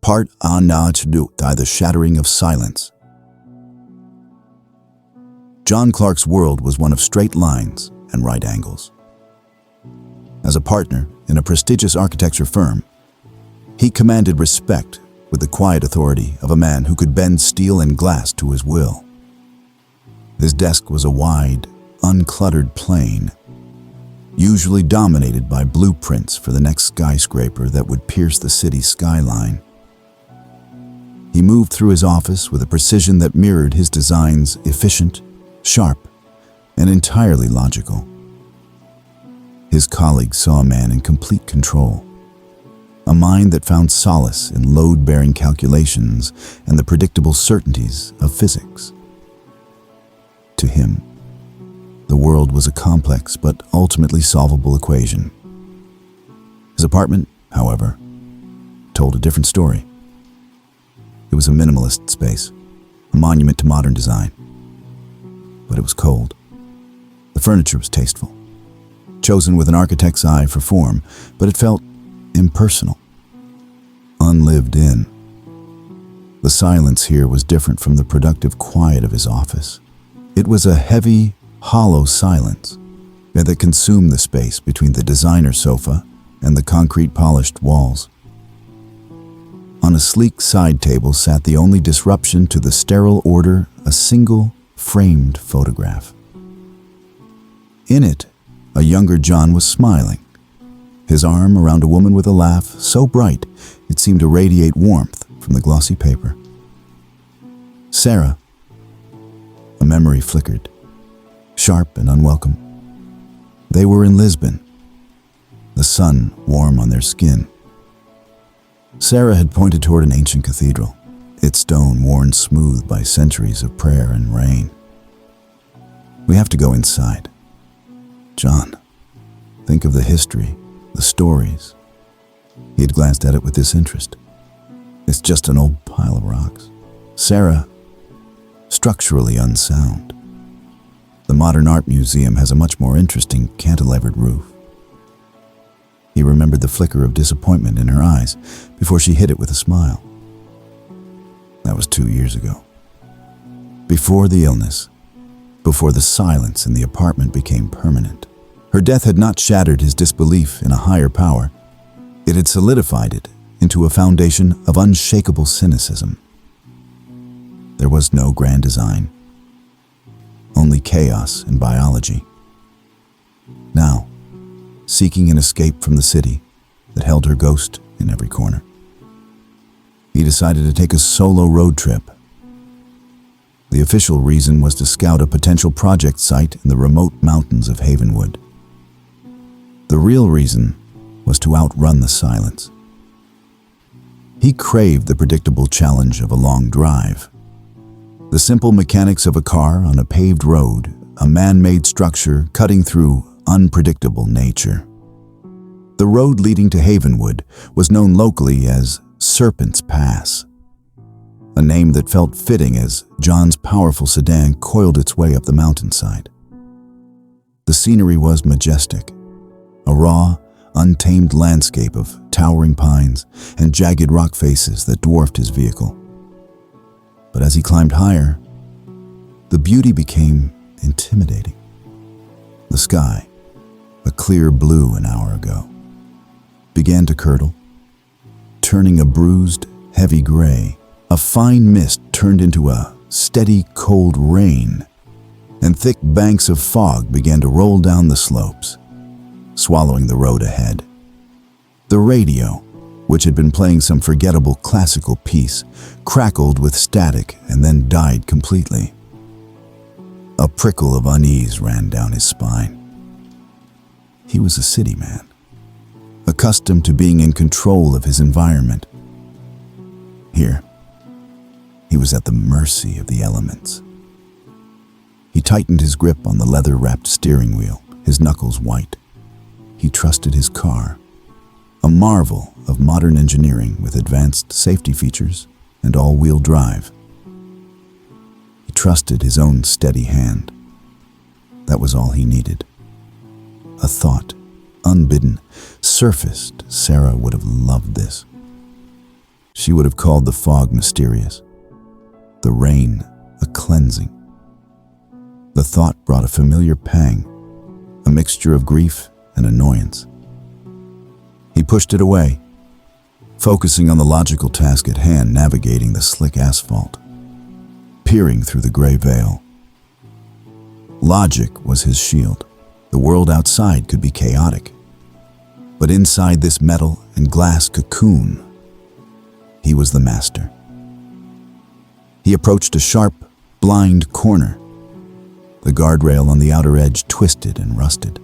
Part The Shattering of Silence. John Clark's world was one of straight lines and right angles. As a partner in a prestigious architecture firm, he commanded respect with the quiet authority of a man who could bend steel and glass to his will. His desk was a wide, uncluttered plane, usually dominated by blueprints for the next skyscraper that would pierce the city's skyline. He moved through his office with a precision that mirrored his designs, efficient, sharp, and entirely logical. His colleagues saw a man in complete control, a mind that found solace in load-bearing calculations and the predictable certainties of physics. To him, the world was a complex but ultimately solvable equation. His apartment, however, told a different story. It was a minimalist space, a monument to modern design. But it was cold. The furniture was tasteful, chosen with an architect's eye for form, but it felt impersonal, unlived in. The silence here was different from the productive quiet of his office. It was a heavy, hollow silence that consumed the space between the designer sofa and the concrete polished walls. On a sleek side table sat the only disruption to the sterile order, a single framed photograph. In it, a younger John was smiling, his arm around a woman with a laugh so bright it seemed to radiate warmth from the glossy paper. Sarah. A memory flickered, sharp and unwelcome. They were in Lisbon, the sun warm on their skin. Sarah had pointed toward an ancient cathedral, its stone worn smooth by centuries of prayer and rain. We have to go inside. John, think of the history, the stories. He had glanced at it with disinterest. It's just an old pile of rocks. Sarah, structurally unsound. The Modern Art Museum has a much more interesting cantilevered roof. He remembered the flicker of disappointment in her eyes before she hid it with a smile. That was 2 years ago. Before the illness, before the silence in the apartment became permanent. Her death had not shattered his disbelief in a higher power. It had solidified it into a foundation of unshakable cynicism. There was no grand design, only chaos and biology. Now, seeking an escape from the city that held her ghost in every corner, he decided to take a solo road trip. The official reason was to scout a potential project site in the remote mountains of Havenwood. The real reason was to outrun the silence. He craved the predictable challenge of a long drive. The simple mechanics of a car on a paved road, a man-made structure cutting through unpredictable nature. The road leading to Havenwood was known locally as Serpent's Pass, a name that felt fitting as John's powerful sedan coiled its way up the mountainside. The scenery was majestic, a raw, untamed landscape of towering pines and jagged rock faces that dwarfed his vehicle. But as he climbed higher, the beauty became intimidating. The sky, a clear blue an hour ago, began to curdle, turning a bruised, heavy gray. A fine mist turned into a steady, cold rain, and thick banks of fog began to roll down the slopes, swallowing the road ahead. The radio, which had been playing some forgettable classical piece, crackled with static and then died completely. A prickle of unease ran down his spine. He was a city man, accustomed to being in control of his environment. Here, he was at the mercy of the elements. He tightened his grip on the leather-wrapped steering wheel, his knuckles white. He trusted his car, a marvel of modern engineering with advanced safety features and all-wheel drive. He trusted his own steady hand. That was all he needed. A thought, unbidden, surfaced. Sarah would have loved this. She would have called the fog mysterious, the rain a cleansing. The thought brought a familiar pang, a mixture of grief and annoyance. He pushed it away, focusing on the logical task at hand, navigating the slick asphalt, peering through the gray veil. Logic was his shield. The world outside could be chaotic, but inside this metal and glass cocoon, he was the master. He approached a sharp, blind corner. The guardrail on the outer edge twisted and rusted.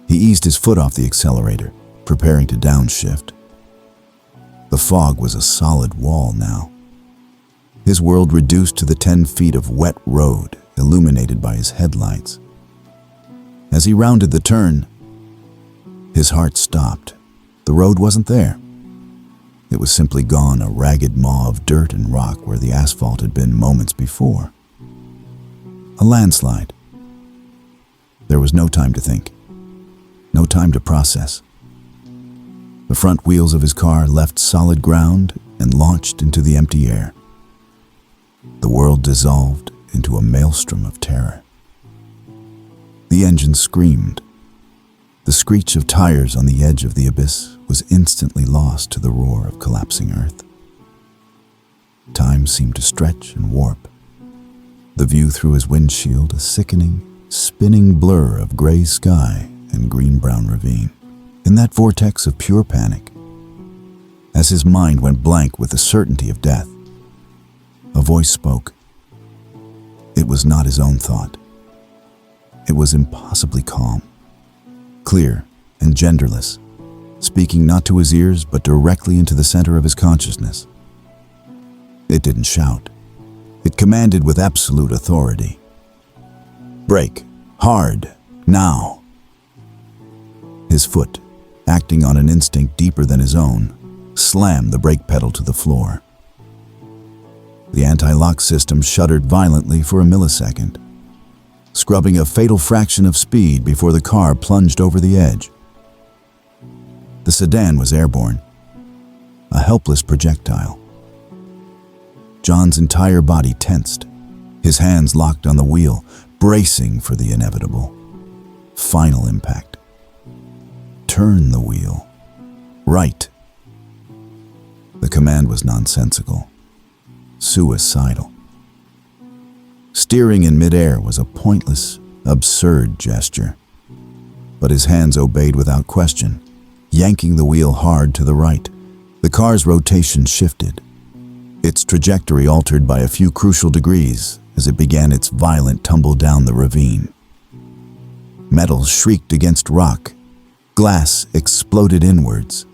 He eased his foot off the accelerator, preparing to downshift. The fog was a solid wall now. His world reduced to the 10 feet of wet road, illuminated by his headlights. As he rounded the turn, his heart stopped. The road wasn't there. It was simply gone, a ragged maw of dirt and rock where the asphalt had been moments before. A landslide. There was no time to think, no time to process. The front wheels of his car left solid ground and launched into the empty air. The world dissolved into a maelstrom of terror. The engine screamed. The screech of tires on the edge of the abyss was instantly lost to the roar of collapsing earth. Time seemed to stretch and warp. The view through his windshield, a sickening, spinning blur of gray sky and green-brown ravine. In that vortex of pure panic, as his mind went blank with the certainty of death, a voice spoke. It was not his own thought. It was impossibly calm, clear and genderless, speaking not to his ears but directly into the center of his consciousness. It didn't shout. It commanded with absolute authority. Brake, hard, now. His foot, acting on an instinct deeper than his own, slammed the brake pedal to the floor. The anti-lock system shuddered violently for a millisecond, scrubbing a fatal fraction of speed before the car plunged over the edge. The sedan was airborne, a helpless projectile. John's entire body tensed, his hands locked on the wheel, bracing for the inevitable. Final impact. Turn the wheel. Right. The command was nonsensical, suicidal. Steering in midair was a pointless, absurd gesture. But his hands obeyed without question, yanking the wheel hard to the right. The car's rotation shifted, its trajectory altered by a few crucial degrees as it began its violent tumble down the ravine. Metal shrieked against rock. Glass exploded inwards.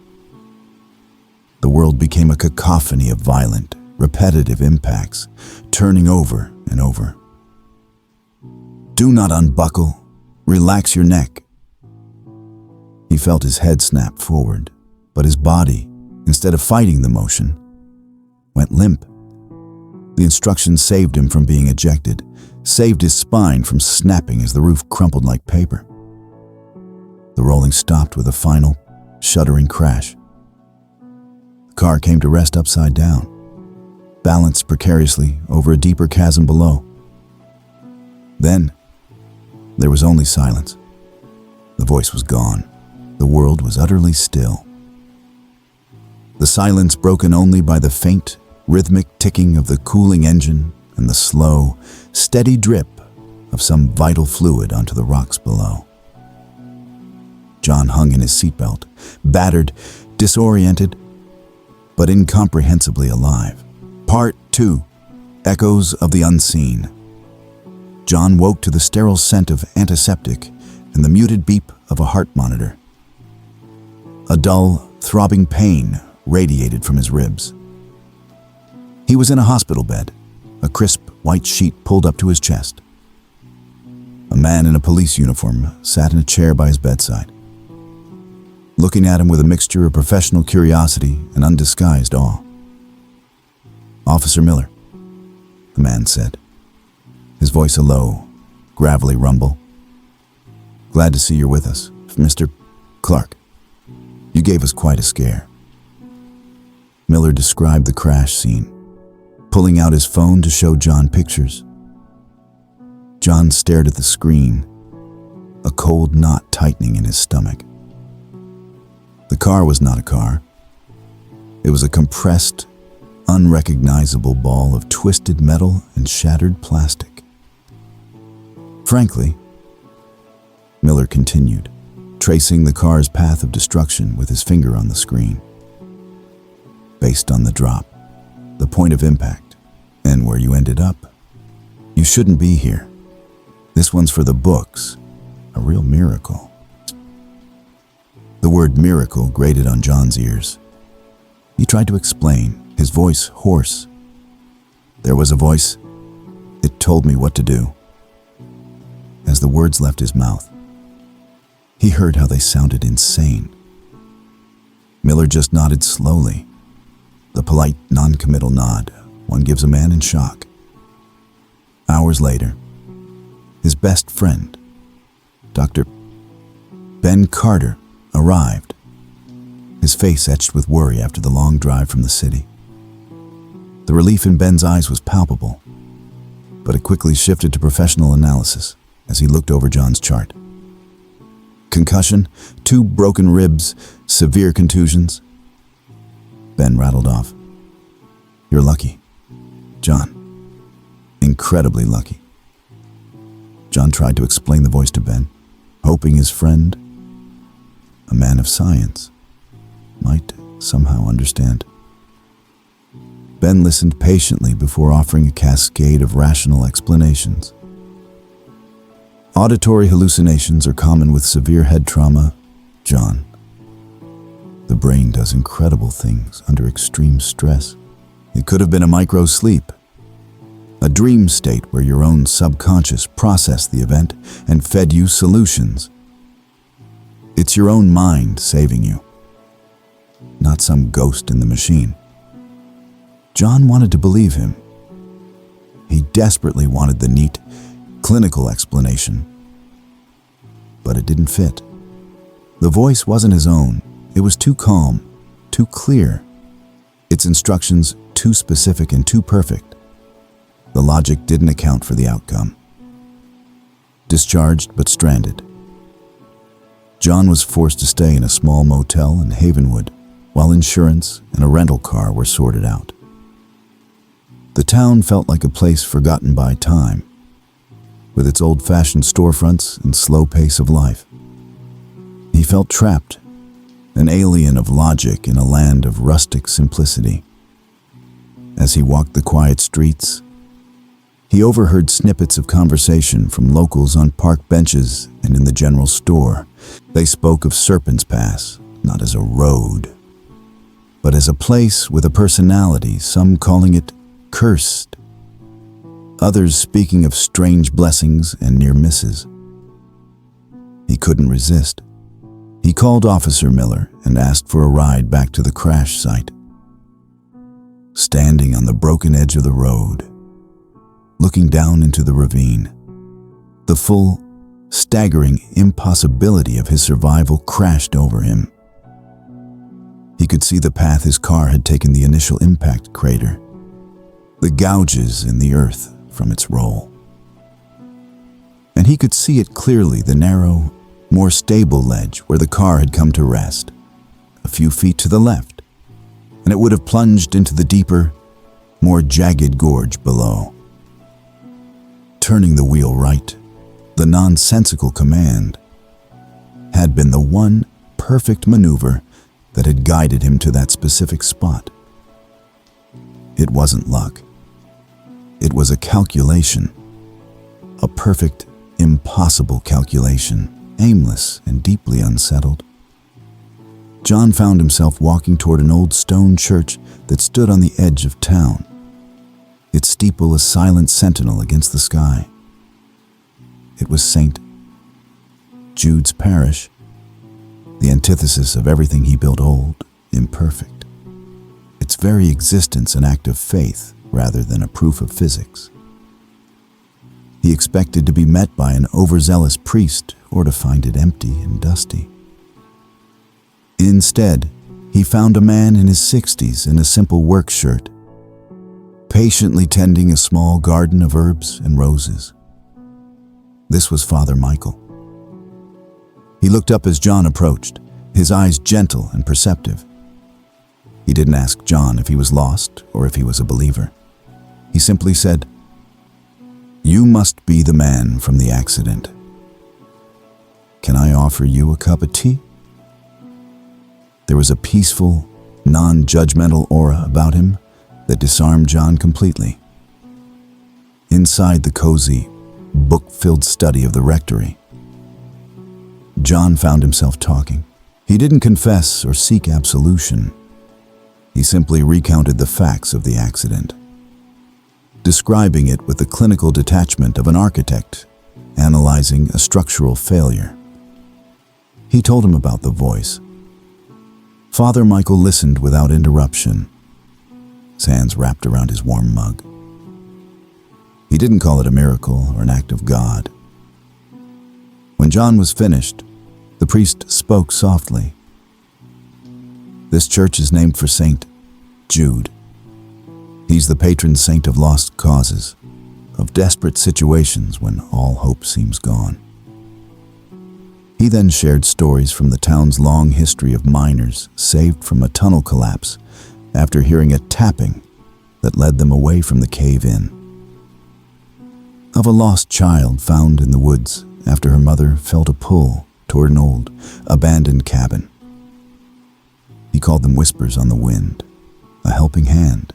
The world became a cacophony of violent, repetitive impacts, turning over and over. Do not unbuckle. Relax your neck. He felt his head snap forward, but his body, instead of fighting the motion, went limp. The instructions saved him from being ejected, saved his spine from snapping as the roof crumpled like paper. The rolling stopped with a final, shuddering crash. The car came to rest upside down, balanced precariously over a deeper chasm below. Then, there was only silence. The voice was gone. The world was utterly still. The silence broken only by the faint, rhythmic ticking of the cooling engine and the slow, steady drip of some vital fluid onto the rocks below. John hung in his seatbelt, battered, disoriented, but incomprehensibly alive. Part 2. Echoes of the Unseen. John woke to the sterile scent of antiseptic and the muted beep of a heart monitor. A dull, throbbing pain radiated from his ribs. He was in a hospital bed, a crisp white sheet pulled up to his chest. A man in a police uniform sat in a chair by his bedside, looking at him with a mixture of professional curiosity and undisguised awe. "Officer Miller," the man said, his voice a low, gravelly rumble. "Glad to see you're with us, Mr. Clark. You gave us quite a scare." Miller described the crash scene, pulling out his phone to show John pictures. John stared at the screen, a cold knot tightening in his stomach. The car was not a car. It was a compressed, unrecognizable ball of twisted metal and shattered plastic. Frankly, Miller continued, tracing the car's path of destruction with his finger on the screen. Based on the drop, the point of impact, and where you ended up, you shouldn't be here. This one's for the books, a real miracle. The word miracle grated on John's ears. He tried to explain, his voice hoarse. There was a voice. It told me what to do. As the words left his mouth, he heard how they sounded insane. Miller just nodded slowly, the polite, non-committal nod one gives a man in shock. Hours later, his best friend, Dr. Ben Carter, arrived, his face etched with worry after the long drive from the city. The relief in Ben's eyes was palpable, but it quickly shifted to professional analysis as he looked over John's chart. Concussion, 2 broken ribs, severe contusions. Ben rattled off. You're lucky, John. Incredibly lucky. John tried to explain the voice to Ben, hoping his friend, a man of science, might somehow understand. Ben listened patiently before offering a cascade of rational explanations. Auditory hallucinations are common with severe head trauma, John. The brain does incredible things under extreme stress. It could have been a micro-sleep, a dream state where your own subconscious processed the event and fed you solutions. It's your own mind saving you, not some ghost in the machine. John wanted to believe him. He desperately wanted the neat, clinical explanation. But it didn't fit. The voice wasn't his own. It was too calm, too clear. Its instructions too specific and too perfect. The logic didn't account for the outcome. Discharged but stranded, John was forced to stay in a small motel in Havenwood while insurance and a rental car were sorted out. The town felt like a place forgotten by time, with its old-fashioned storefronts and slow pace of life. He felt trapped, an alien of logic in a land of rustic simplicity. As he walked the quiet streets, he overheard snippets of conversation from locals on park benches and in the general store. They spoke of Serpent's Pass, not as a road, but as a place with a personality, some calling it cursed, others speaking of strange blessings and near misses. He couldn't resist. He called Officer Miller and asked for a ride back to the crash site. Standing on the broken edge of the road, looking down into the ravine, the full, staggering impossibility of his survival crashed over him. He could see the path his car had taken the initial impact crater, the gouges in the earth from its roll. And he could see it clearly, the narrow, more stable ledge where the car had come to rest, a few feet to the left, and it would have plunged into the deeper, more jagged gorge below. Turning the wheel right, the nonsensical command, had been the one perfect maneuver that had guided him to that specific spot. It wasn't luck. It was a calculation, a perfect, impossible calculation, aimless and deeply unsettled. John found himself walking toward an old stone church that stood on the edge of town, its steeple a silent sentinel against the sky. It was St. Jude's Parish, the antithesis of everything he built old, imperfect. Its very existence an act of faith rather than a proof of physics. He expected to be met by an overzealous priest or to find it empty and dusty. Instead, he found a man in his 60s in a simple work shirt, patiently tending a small garden of herbs and roses. This was Father Michael. He looked up as John approached, his eyes gentle and perceptive. He didn't ask John if he was lost or if he was a believer. He simply said, "You must be the man from the accident. Can I offer you a cup of tea?" There was a peaceful, non-judgmental aura about him that disarmed John completely. Inside the cozy, book-filled study of the rectory, John found himself talking. He didn't confess or seek absolution. He simply recounted the facts of the accident, describing it with the clinical detachment of an architect analyzing a structural failure. He told him about the voice. Father Michael listened without interruption, his hands wrapped around his warm mug. He didn't call it a miracle or an act of God. When John was finished, the priest spoke softly. "This church is named for Saint Jude. He's the patron saint of lost causes, of desperate situations when all hope seems gone." He then shared stories from the town's long history of miners saved from a tunnel collapse after hearing a tapping that led them away from the cave-in. Of a lost child found in the woods after her mother felt a pull toward an old, abandoned cabin. He called them whispers on the wind, a helping hand.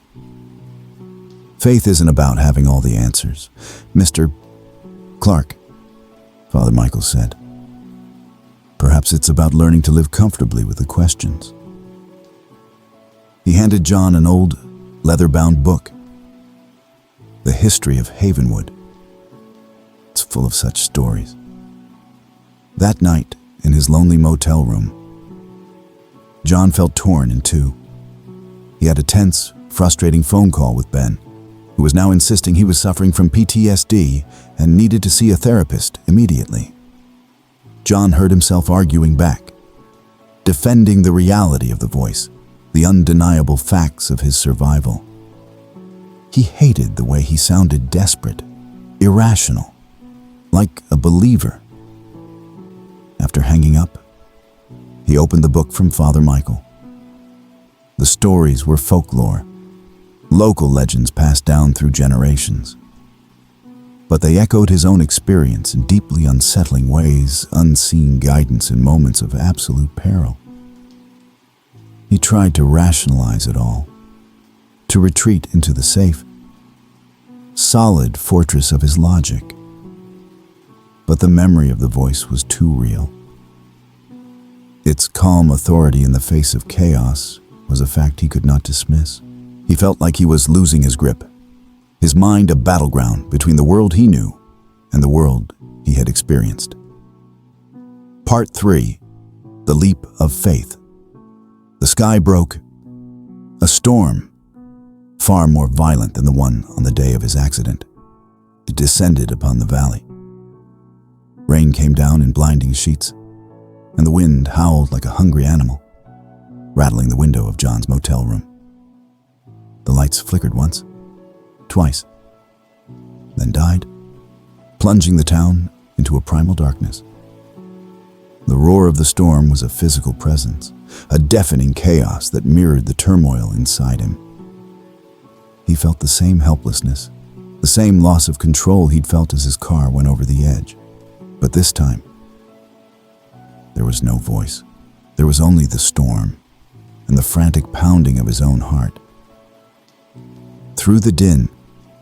Faith isn't about having all the answers, Mr. Clark, Father Michael said. Perhaps it's about learning to live comfortably with the questions. He handed John an old, leather-bound book, The History of Havenwood. It's full of such stories. That night, in his lonely motel room, John felt torn in two. He had a tense, frustrating phone call with Ben, who was now insisting he was suffering from PTSD and needed to see a therapist immediately. John heard himself arguing back, defending the reality of the voice, the undeniable facts of his survival. He hated the way he sounded desperate, irrational, like a believer. After hanging up, he opened the book from Father Michael. The stories were folklore, local legends passed down through generations. But they echoed his own experience in deeply unsettling ways, unseen guidance in moments of absolute peril. He tried to rationalize it all, to retreat into the safe, solid fortress of his logic. But the memory of the voice was too real. Its calm authority in the face of chaos was a fact he could not dismiss. He felt like he was losing his grip, his mind a battleground between the world he knew and the world he had experienced. Part 3. The Leap of Faith. The sky broke. A storm, far more violent than the one on the day of his accident. It descended upon the valley. Rain came down in blinding sheets, and the wind howled like a hungry animal, rattling the window of John's motel room. The lights flickered once, twice, then died, plunging the town into a primal darkness. The roar of the storm was a physical presence, a deafening chaos that mirrored the turmoil inside him. He felt the same helplessness, the same loss of control he'd felt as his car went over the edge. But this time, there was no voice. There was only the storm and the frantic pounding of his own heart. Through the din,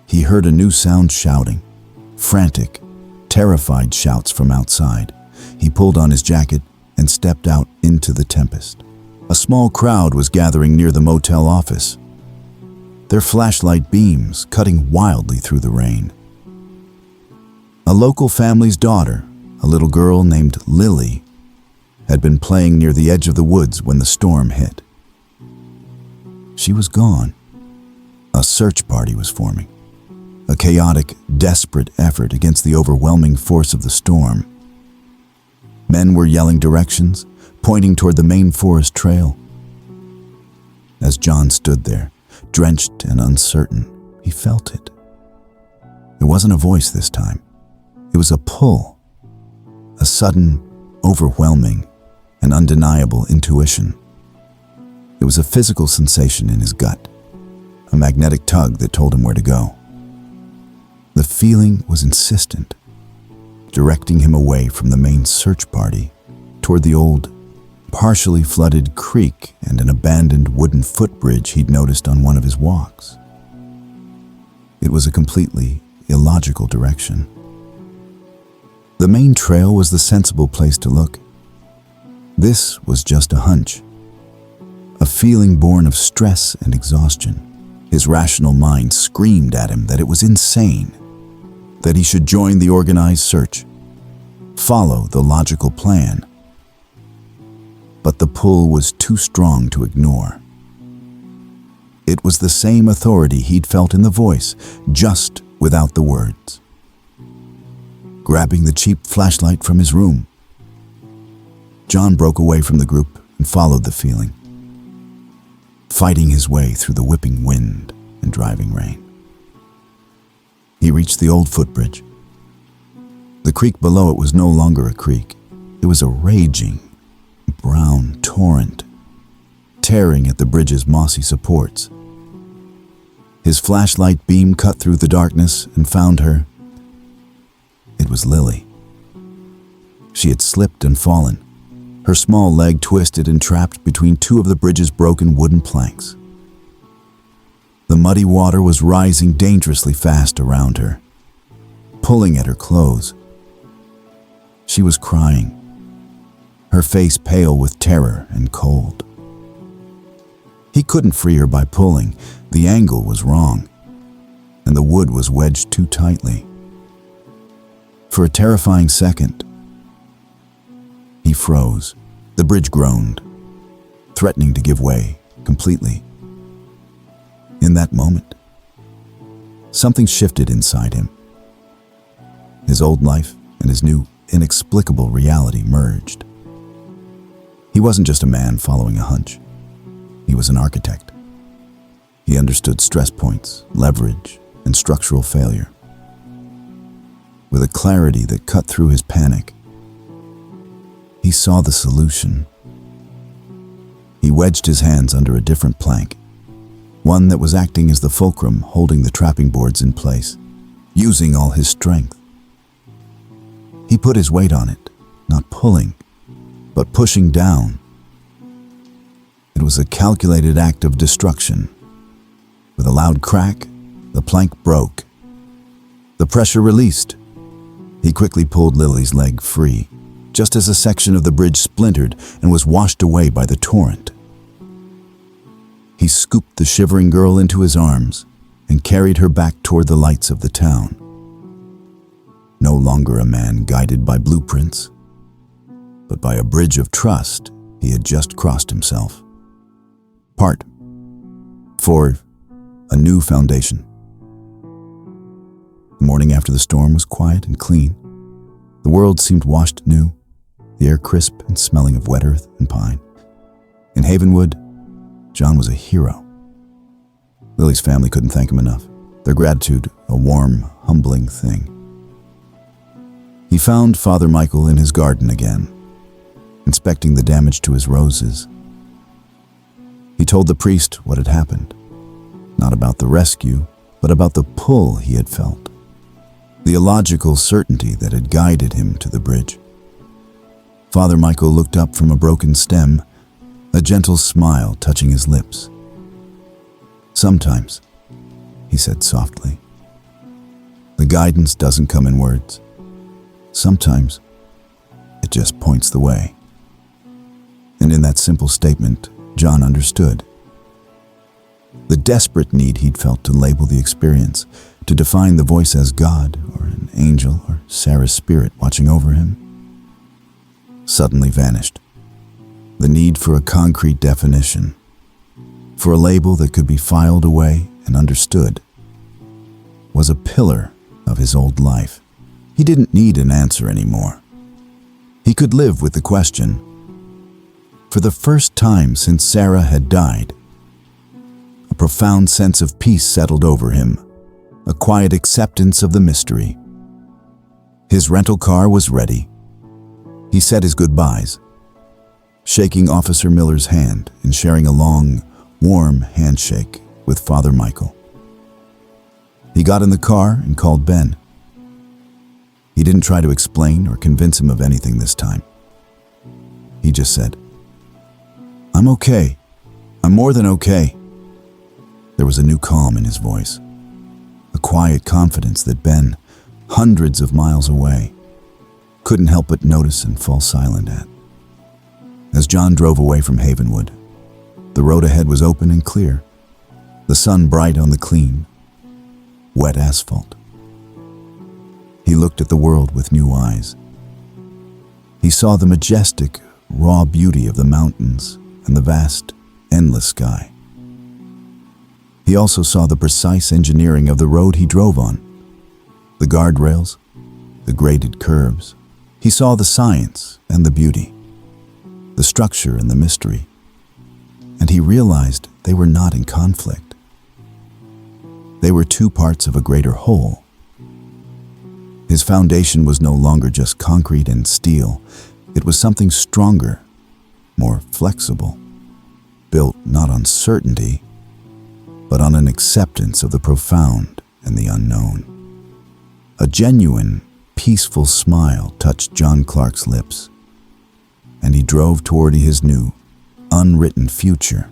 he heard a new sound shouting, frantic, terrified shouts from outside. He pulled on his jacket and stepped out into the tempest. A small crowd was gathering near the motel office, their flashlight beams cutting wildly through the rain. A local family's daughter, a little girl named Lily, had been playing near the edge of the woods when the storm hit. She was gone. A search party was forming, a chaotic, desperate effort against the overwhelming force of the storm. Men were yelling directions, pointing toward the main forest trail. As John stood there, drenched and uncertain, he felt it. It wasn't a voice this time. It was a pull, a sudden, overwhelming, and undeniable intuition. It was a physical sensation in his gut, a magnetic tug that told him where to go. The feeling was insistent, directing him away from the main search party toward the old, partially flooded creek and an abandoned wooden footbridge he'd noticed on one of his walks. It was a completely illogical direction. The main trail was the sensible place to look. This was just a hunch, a feeling born of stress and exhaustion. His rational mind screamed at him that it was insane, that he should join the organized search, follow the logical plan. But the pull was too strong to ignore. It was the same authority he'd felt in the voice, just without the words. Grabbing the cheap flashlight from his room, John broke away from the group and followed the feeling, fighting his way through the whipping wind and driving rain. He reached the old footbridge. The creek below it was no longer a creek. It was a raging, brown torrent, tearing at the bridge's mossy supports. His flashlight beam cut through the darkness and found her. It was Lily. She had slipped and fallen, her small leg twisted and trapped between two of the bridge's broken wooden planks. The muddy water was rising dangerously fast around her, pulling at her clothes. She was crying, her face pale with terror and cold. He couldn't free her by pulling. The angle was wrong, and the wood was wedged too tightly. For a terrifying second, he froze. The bridge groaned, threatening to give way completely. In that moment, something shifted inside him. His old life and his new, inexplicable reality merged. He wasn't just a man following a hunch. He was an architect. He understood stress points, leverage, and structural failure. With a clarity that cut through his panic, he saw the solution. He wedged his hands under a different plank, one that was acting as the fulcrum holding the trapping boards in place, using all his strength. He put his weight on it, not pulling, but pushing down. It was a calculated act of destruction. With a loud crack, the plank broke. The pressure released. He quickly pulled Lily's leg free, just as a section of the bridge splintered and was washed away by the torrent. He scooped the shivering girl into his arms and carried her back toward the lights of the town. No longer a man guided by blueprints, but by a bridge of trust he had just crossed himself. Part 4. A new foundation. The morning after the storm was quiet and clean. The world seemed washed new, the air crisp and smelling of wet earth and pine. In Havenwood, John was a hero. Lily's family couldn't thank him enough, their gratitude a warm, humbling thing. He found Father Michael in his garden again, inspecting the damage to his roses. He told the priest what had happened, not about the rescue, but about the pull he had felt, the illogical certainty that had guided him to the bridge. Father Michael looked up from a broken stem, a gentle smile touching his lips. "Sometimes," he said softly, "the guidance doesn't come in words. Sometimes it just points the way." And in that simple statement, John understood. The desperate need he'd felt to label the experience, to define the voice as God or an angel or Sarah's spirit watching over him, suddenly vanished. The need for a concrete definition, for a label that could be filed away and understood, was a pillar of his old life. He didn't need an answer anymore. He could live with the question. For the first time since Sarah had died, profound sense of peace settled over him, a quiet acceptance of the mystery. His rental car was ready. He said his goodbyes, shaking Officer Miller's hand and sharing a long, warm handshake with Father Michael. He got in the car and called Ben. He didn't try to explain or convince him of anything this time. He just said, "I'm okay. I'm more than okay." There was a new calm in his voice, a quiet confidence that Ben, hundreds of miles away, couldn't help but notice and fall silent at. As John drove away from Havenwood, the road ahead was open and clear, the sun bright on the clean, wet asphalt. He looked at the world with new eyes. He saw the majestic, raw beauty of the mountains and the vast, endless sky. He also saw the precise engineering of the road he drove on, the guardrails, the graded curves. He saw the science and the beauty, the structure and the mystery, and he realized they were not in conflict. They were two parts of a greater whole. His foundation was no longer just concrete and steel. It was something stronger, more flexible, built not on certainty, but on an acceptance of the profound and the unknown. A genuine, peaceful smile touched John Clark's lips, and he drove toward his new, unwritten future.